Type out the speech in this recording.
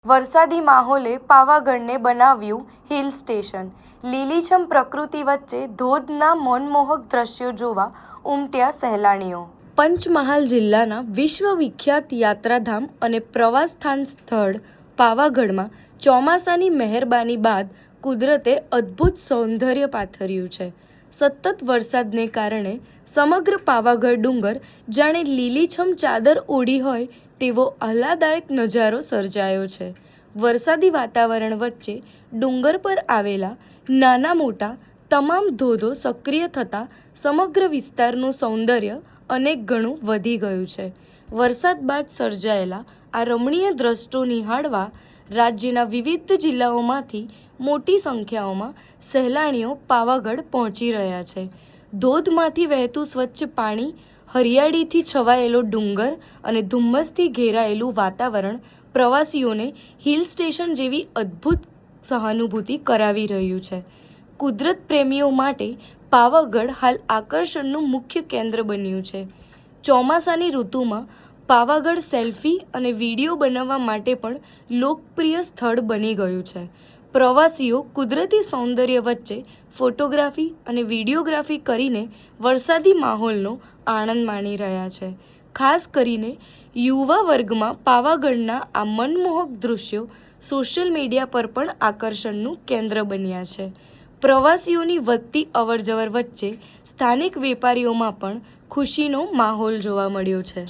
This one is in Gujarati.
વરસાદી માહોલે પાવાગઢને બનાવ્યું હિલ સ્ટેશન। લીલીછમ પ્રકૃતિ વચ્ચે ધોધના મનમોહક દ્રશ્યો જોવા ઉમટ્યા સહેલાણીઓ। પંચમહાલ જિલ્લાના વિશ્વવિખ્યાત યાત્રાધામ અને પ્રવાસસ્થાન સ્થળ પાવાગઢમાં ચોમાસાની મહેરબાની બાદ કુદરતે અદ્ભુત સૌંદર્ય પાથર્યું છે। સતત વરસાદને કારણે સમગ્ર પાવાગઢ ડુંગર જાણે લીલીછમ ચાદર ઓઢી હોય તેવો આહલાદાયક નજારો સર્જાયો છે। વરસાદી વાતાવરણ વચ્ચે ડુંગર પર આવેલા નાના મોટા તમામ ધોધો સક્રિય થતાં સમગ્ર વિસ્તારનું સૌંદર્ય અનેક ગણું વધી ગયું છે। વરસાદ બાદ સર્જાયેલા આ રમણીય દ્રશ્યો નિહાળવા રાજ્યના વિવિધ જિલ્લાઓમાંથી મોટી સંખ્યાઓમાં સહેલાણીઓ પાવાગઢ પહોંચી રહ્યા છે। ધોધમાંથી વહેતું સ્વચ્છ પાણી, હરિયાળીથી છવાયેલો ડુંગર અને ધુમ્મસથી ઘેરાયેલું વાતાવરણ પ્રવાસીઓને હિલ સ્ટેશન જેવી અદ્ભુત સહાનુભૂતિ કરાવી રહ્યું છે। કુદરત પ્રેમીઓ માટે પાવાગઢ હાલ આકર્ષણનું મુખ્ય કેન્દ્ર બન્યું છે। ચોમાસાની ઋતુમાં પાવાગઢ સેલ્ફી અને વિડીયો બનાવવા માટે પણ લોકપ્રિય સ્થળ બની ગયું છે। પ્રવાસીઓ કુદરતી સૌંદર્ય વચ્ચે ફોટોગ્રાફી અને વિડીયોગ્રાફી કરીને વરસાદી માહોલનો આનંદ માણી રહ્યા છે। ખાસ કરીને યુવા વર્ગમાં પાવાગઢના આ મનમોહક દૃશ્યો સોશિયલ મીડિયા પર પણ આકર્ષણનું કેન્દ્ર બન્યા છે। પ્રવાસીઓની વધતી અવરજવર વચ્ચે સ્થાનિક વેપારીઓમાં પણ ખુશીનો માહોલ જોવા મળ્યો છે।